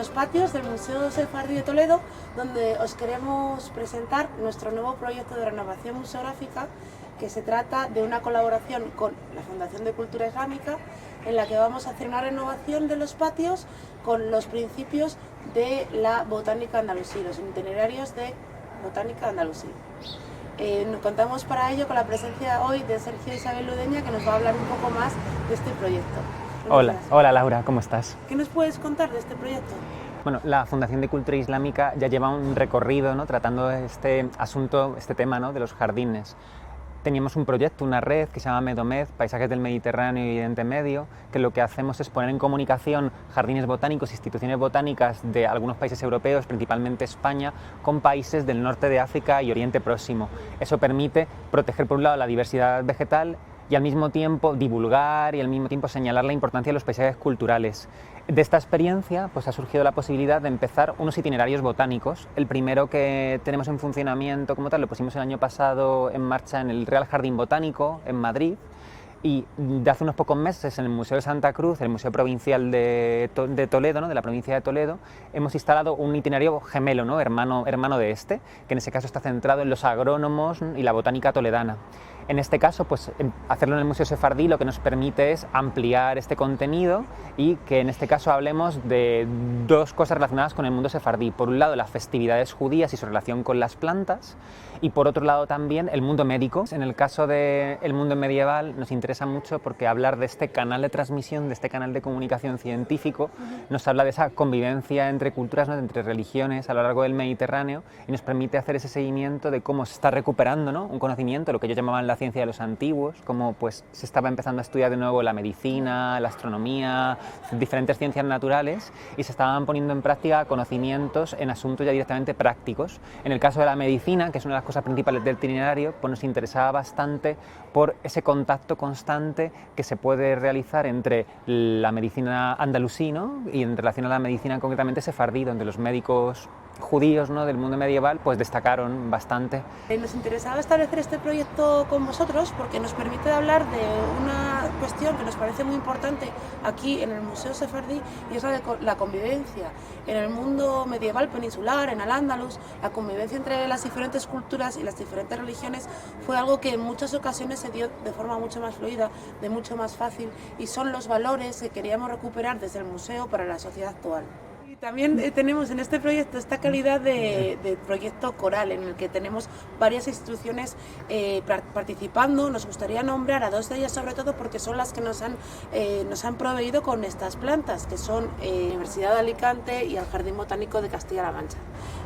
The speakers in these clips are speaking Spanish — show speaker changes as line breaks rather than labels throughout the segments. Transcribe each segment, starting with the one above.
los patios del Museo Sefardí de Toledo, donde os queremos presentar nuestro nuevo proyecto de renovación museográfica, que se trata de una colaboración con la Fundación de Cultura Islámica, en la que vamos a hacer una renovación de los patios con los principios de la botánica andalusí, los itinerarios de botánica andalusí. Contamos para ello con la presencia hoy de Sergio Isabel Ludeña, que nos va a hablar un poco más de este proyecto.
Hola Laura, ¿cómo estás?
¿Qué nos puedes contar de este proyecto?
Bueno, la Fundación de Cultura Islámica ya lleva un recorrido, ¿no?, tratando este asunto, este tema, ¿no?, de los jardines. Teníamos un proyecto, una red que se llama Medomed, Paisajes del Mediterráneo y Oriente Medio, que lo que hacemos es poner en comunicación jardines botánicos, instituciones botánicas de algunos países europeos, principalmente España, con países del norte de África y Oriente Próximo. Eso permite proteger, por un lado, la diversidad vegetal y al mismo tiempo divulgar y al mismo tiempo señalar la importancia de los paisajes culturales. De esta experiencia pues ha surgido la posibilidad de empezar unos itinerarios botánicos. El primero que tenemos en funcionamiento como tal lo pusimos el año pasado en marcha en el Real Jardín Botánico en Madrid, y de hace unos pocos meses en el Museo de Santa Cruz, el Museo Provincial de Toledo, ¿no?, de la provincia de Toledo, hemos instalado un itinerario gemelo, ¿no?, hermano de este, que en ese caso está centrado en los agrónomos y la botánica toledana. En este caso, pues hacerlo en el Museo Sefardí lo que nos permite es ampliar este contenido y que en este caso hablemos de dos cosas relacionadas con el mundo sefardí. Por un lado, las festividades judías y su relación con las plantas, y por otro lado también el mundo médico. En el caso del mundo medieval nos interesa mucho porque hablar de este canal de transmisión, de este canal de comunicación científico, nos habla de esa convivencia entre culturas, ¿no?, entre religiones a lo largo del Mediterráneo, y nos permite hacer ese seguimiento de cómo se está recuperando, ¿no?, un conocimiento, lo que ellos llamaban la ciencia de los antiguos, cómo pues se estaba empezando a estudiar de nuevo la medicina, la astronomía, diferentes ciencias naturales, y se estaban poniendo en práctica conocimientos en asuntos ya directamente prácticos. En el caso de la medicina, que es una de las cosas principales del itinerario, pues nos interesaba bastante por ese contacto constante que se puede realizar entre la medicina andalusí, ¿no?, y en relación a la medicina concretamente sefardí, donde los médicos judíos, ¿no?, del mundo medieval pues destacaron bastante.
Nos interesaba establecer este proyecto con vosotros porque nos permite hablar de una cuestión que nos parece muy importante aquí en el Museo Sefardí, y es la convivencia en el mundo medieval peninsular, en Al-Ándalus. La convivencia entre las diferentes culturas y las diferentes religiones fue algo que en muchas ocasiones se dio de forma mucho más fluida, de mucho más fácil, y son los valores que queríamos recuperar desde el museo para la sociedad actual. También tenemos en este proyecto esta calidad de proyecto coral, en el que tenemos varias instituciones participando. Nos gustaría nombrar a dos de ellas sobre todo porque son las que nos han proveído con estas plantas, que son la Universidad de Alicante y el Jardín Botánico de Castilla-La Mancha.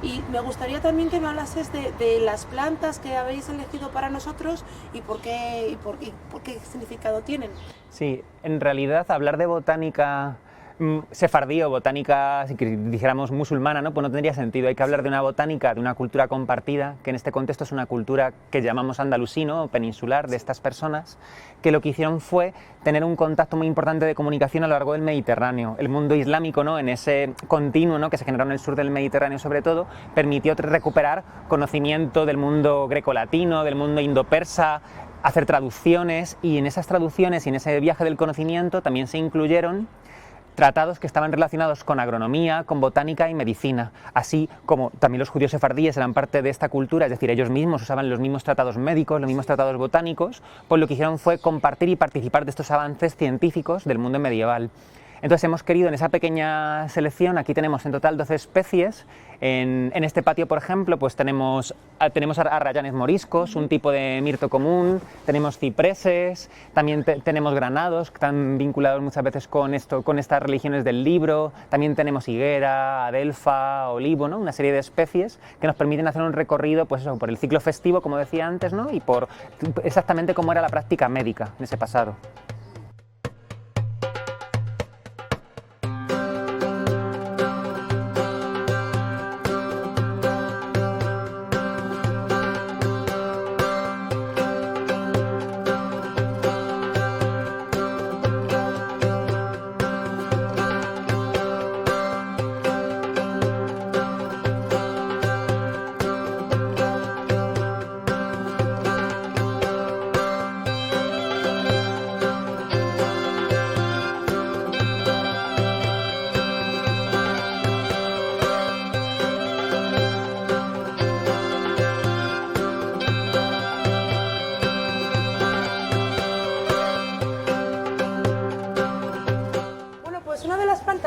Y me gustaría también que me hablases de las plantas que habéis elegido para nosotros y por qué significado tienen.
Sí, en realidad hablar de botánica sefardí o botánica, si dijéramos musulmana, ¿no?, pues no tendría sentido. Hay que hablar de una botánica, de una cultura compartida, que en este contexto es una cultura que llamamos andalusí, ¿no?, o peninsular, de estas personas, que lo que hicieron fue tener un contacto muy importante de comunicación a lo largo del Mediterráneo. El mundo islámico, ¿no?, en ese continuo, ¿no?, que se generó en el sur del Mediterráneo sobre todo, permitió recuperar conocimiento del mundo grecolatino, del mundo indo-persa, hacer traducciones, y en esas traducciones y en ese viaje del conocimiento también se incluyeron tratados que estaban relacionados con agronomía, con botánica y medicina, así como también los judíos sefardíes eran parte de esta cultura, es decir, ellos mismos usaban los mismos tratados médicos, los mismos tratados botánicos, pues lo que hicieron fue compartir y participar de estos avances científicos del mundo medieval. Entonces hemos querido, en esa pequeña selección, aquí tenemos en total 12 especies. En este patio, por ejemplo, pues tenemos arrayanes moriscos, un tipo de mirto común, tenemos cipreses, también tenemos granados, que están vinculados muchas veces con estas religiones del libro, también tenemos higuera, adelfa, olivo, ¿no?, una serie de especies que nos permiten hacer un recorrido, pues eso, por el ciclo festivo, como decía antes, ¿no?, y por exactamente cómo era la práctica médica en ese pasado.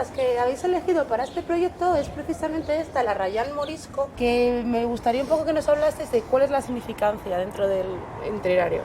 plantas que habéis elegido para este proyecto es precisamente esta, la Rayán morisco, que me gustaría un poco que nos hablases de cuál es la significancia dentro del itinerario.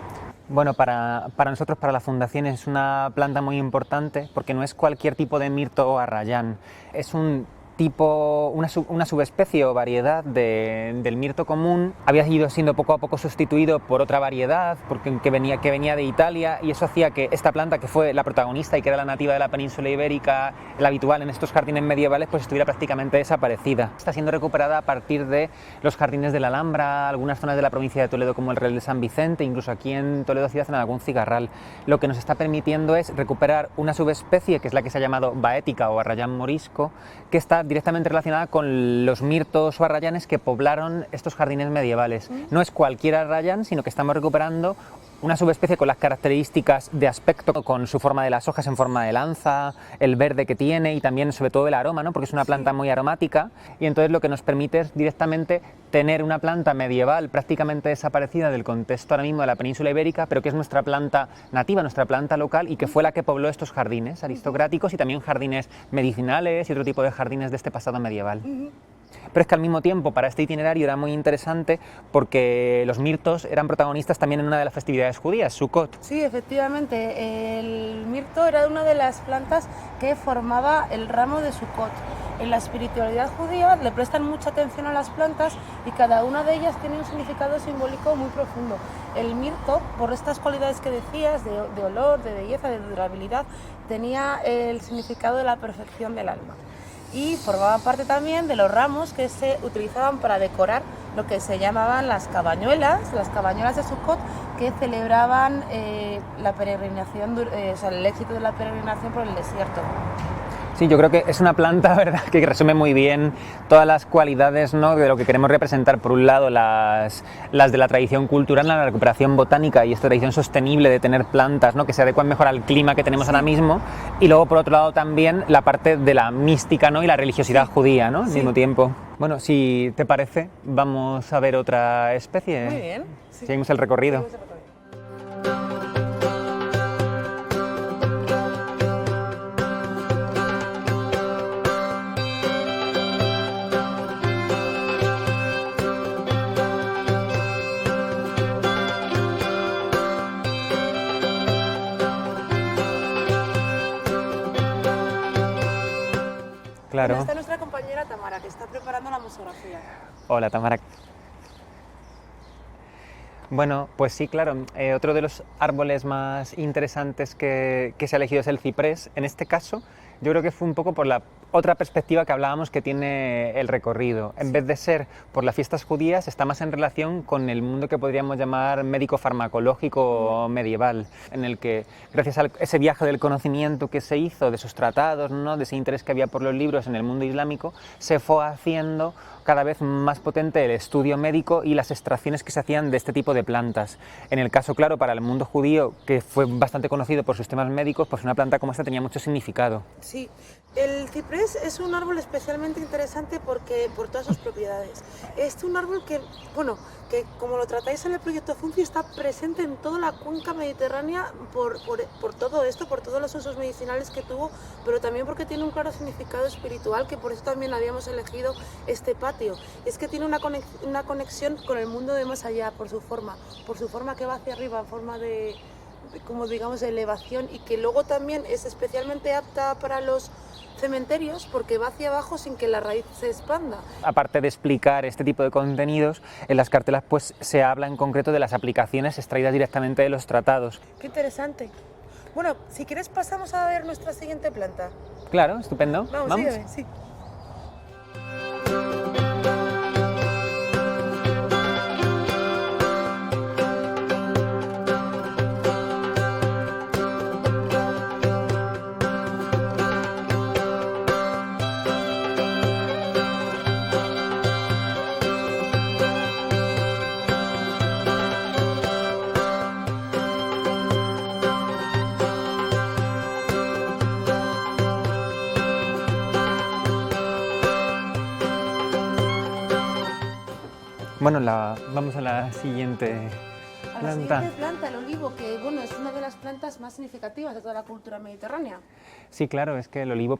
Bueno, para nosotros, para la Fundación, es una planta muy importante porque no es cualquier tipo de mirto o arrayán, es un tipo, una subespecie o variedad del mirto común. Había ido siendo poco a poco sustituido por otra variedad que venía de Italia, y eso hacía que esta planta, que fue la protagonista y que era la nativa de la península ibérica, la habitual en estos jardines medievales, pues estuviera prácticamente desaparecida. Está siendo recuperada a partir de los jardines de la Alhambra, algunas zonas de la provincia de Toledo como el Real de San Vicente, incluso aquí en Toledo ciudad en algún cigarral. Lo que nos está permitiendo es recuperar una subespecie, que es la que se ha llamado baética o arrayán morisco, que está directamente relacionada con los mirtos o arrayanes que poblaron estos jardines medievales. No es cualquier arrayán, sino que estamos recuperando una subespecie con las características de aspecto, con su forma de las hojas en forma de lanza, el verde que tiene y también sobre todo el aroma, ¿no? Porque es una planta muy aromática, y entonces lo que nos permite es directamente tener una planta medieval prácticamente desaparecida del contexto ahora mismo de la península ibérica, pero que es nuestra planta nativa, nuestra planta local, y que fue la que pobló estos jardines aristocráticos y también jardines medicinales y otro tipo de jardines de este pasado medieval. Pero es que al mismo tiempo para este itinerario era muy interesante porque los mirtos eran protagonistas también en una de las festividades judías, Sukkot.
Sí, efectivamente, el mirto era una de las plantas que formaba el ramo de Sukkot. En la espiritualidad judía le prestan mucha atención a las plantas y cada una de ellas tiene un significado simbólico muy profundo. El mirto, por estas cualidades que decías, de olor, de belleza, de durabilidad, tenía el significado de la perfección del alma. Y formaba parte también de los ramos que se utilizaban para decorar lo que se llamaban las cabañuelas de Sukkot, que celebraban la peregrinación, o sea, el éxito de la peregrinación por el desierto.
Sí, yo creo que es una planta, ¿verdad?, que resume muy bien todas las cualidades, ¿no?, de lo que queremos representar. Por un lado, las de la tradición cultural, la recuperación botánica y esta tradición sostenible de tener plantas, ¿no?, que se adecuan mejor al clima que tenemos ahora mismo. Y luego, por otro lado, también la parte de la mística, ¿no?, y la religiosidad judía, ¿no?, al mismo tiempo. Bueno, si te parece, vamos a ver otra especie.
Muy bien. Sí.
Seguimos el recorrido. Claro.
Está nuestra compañera Tamara, que está preparando la museografía.
Hola, Tamara. Bueno, pues sí, claro. Otro de los árboles más interesantes que se ha elegido es el ciprés. En este caso, yo creo que fue un poco por la otra perspectiva que hablábamos que tiene el recorrido. En vez de ser por las fiestas judías, está más en relación con el mundo que podríamos llamar médico-farmacológico medieval, en el que, gracias a ese viaje del conocimiento que se hizo, de esos tratados, ¿no?, de ese interés que había por los libros en el mundo islámico, se fue haciendo cada vez más potente el estudio médico y las extracciones que se hacían de este tipo de plantas. En el caso, claro, para el mundo judío, que fue bastante conocido por sus temas médicos, pues una planta como esta tenía mucho significado.
Sí, el ciprés es un árbol especialmente interesante por todas sus propiedades. Es un árbol que, bueno, que como lo tratáis en el proyecto Funci, está presente en toda la cuenca mediterránea por todo esto, por todos los usos medicinales que tuvo, pero también porque tiene un claro significado espiritual, que por eso también habíamos elegido este patio. Es que tiene una conexión con el mundo de más allá, por su forma que va hacia arriba, en forma de como digamos de elevación, y que luego también es especialmente apta para los cementerios porque va hacia abajo sin que la raíz se expanda.
Aparte de explicar este tipo de contenidos, en las cartelas pues se habla en concreto de las aplicaciones extraídas directamente de los tratados.
Qué interesante. Bueno, si quieres pasamos a ver nuestra siguiente planta.
Claro, estupendo.
Vamos. Sígueme, sí.
Bueno, vamos a la siguiente
A la siguiente planta, el olivo, que bueno, es una de las plantas más significativas de toda la cultura mediterránea.
Sí, claro, es que el olivo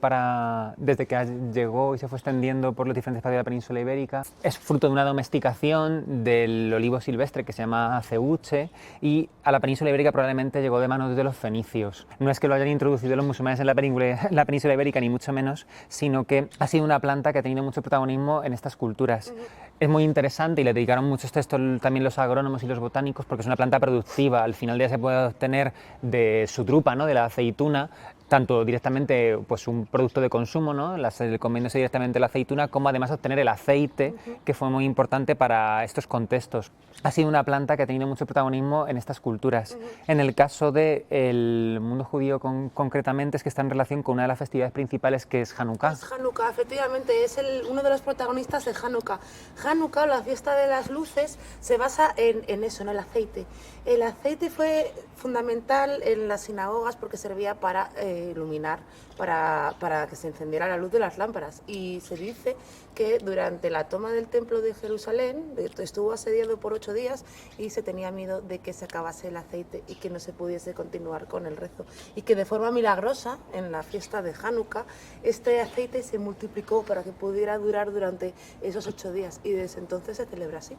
desde que llegó y se fue extendiendo por los diferentes países de la península ibérica, es fruto de una domesticación del olivo silvestre que se llama aceuche y a la península ibérica probablemente llegó de manos de los fenicios. No es que lo hayan introducido los musulmanes en la península ibérica ni mucho menos, sino que ha sido una planta que ha tenido mucho protagonismo en estas culturas. Es muy interesante y le dedicaron muchos textos también los agrónomos y los botánicos porque es una planta productiva. Al final ya se puede obtener de su drupa, ¿no?, de la aceituna, tanto directamente pues un producto de consumo, ¿no?, comiéndose directamente la aceituna, como además obtener el aceite, que fue muy importante para estos contextos. Ha sido una planta que ha tenido mucho protagonismo en estas culturas. En el caso del mundo judío concretamente es que está en relación con una de las festividades principales, que es Hanukkah.
Es Hanukkah, efectivamente, es uno de los protagonistas de Hanukkah. Hanukkah, la fiesta de las luces, se basa en eso, en el aceite. El aceite fue fundamental en las sinagogas porque servía para iluminar, para que se encendiera la luz de las lámparas. Y se dice que durante la toma del templo de Jerusalén estuvo asediado por 8 días y se tenía miedo de que se acabase el aceite y que no se pudiese continuar con el rezo. Y que de forma milagrosa, en la fiesta de Hanukkah, este aceite se multiplicó para que pudiera durar durante esos 8 días y desde entonces se celebra así.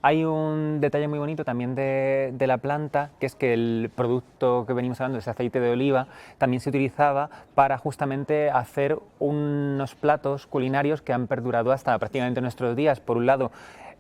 Hay un detalle muy bonito también de la planta, que es que el producto que venimos hablando, ese aceite de oliva, también se utilizaba para justamente hacer unos platos culinarios que han perdurado hasta prácticamente nuestros días. Por un lado,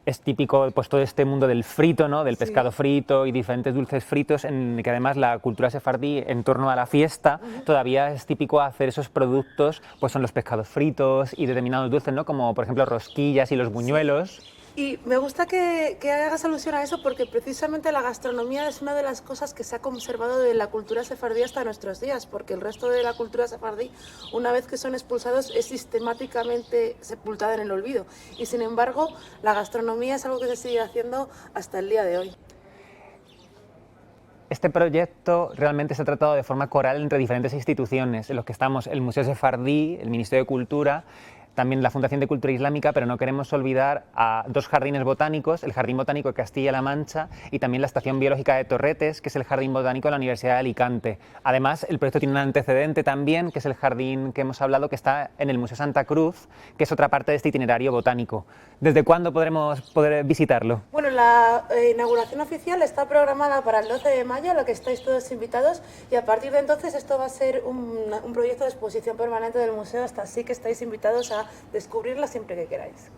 es típico pues todo este mundo del frito, ¿no?, del pescado frito y diferentes dulces fritos, en que además la cultura sefardí en torno a la fiesta todavía es típico hacer esos productos, pues son los pescados fritos y determinados dulces, ¿no?, como por ejemplo rosquillas y los buñuelos.
Y me gusta que hagas alusión a eso porque precisamente la gastronomía es una de las cosas que se ha conservado de la cultura sefardí hasta nuestros días, porque el resto de la cultura sefardí, una vez que son expulsados, es sistemáticamente sepultada en el olvido. Y sin embargo, la gastronomía es algo que se sigue haciendo hasta el día de hoy.
Este proyecto realmente se ha tratado de forma coral entre diferentes instituciones, en los que estamos el Museo Sefardí, el Ministerio de Cultura, también la Fundación de Cultura Islámica, pero no queremos olvidar a 2 jardines botánicos, el Jardín Botánico de Castilla-La Mancha y también la Estación Biológica de Torretes, que es el Jardín Botánico de la Universidad de Alicante. Además, el proyecto tiene un antecedente también, que es el jardín que hemos hablado, que está en el Museo Santa Cruz, que es otra parte de este itinerario botánico. ¿Desde cuándo podremos poder visitarlo?
Bueno, la inauguración oficial está programada para el 12 de mayo, a lo que estáis todos invitados, y a partir de entonces esto va a ser un proyecto de exposición permanente del museo, hasta así que estáis invitados a descubrirla siempre que queráis.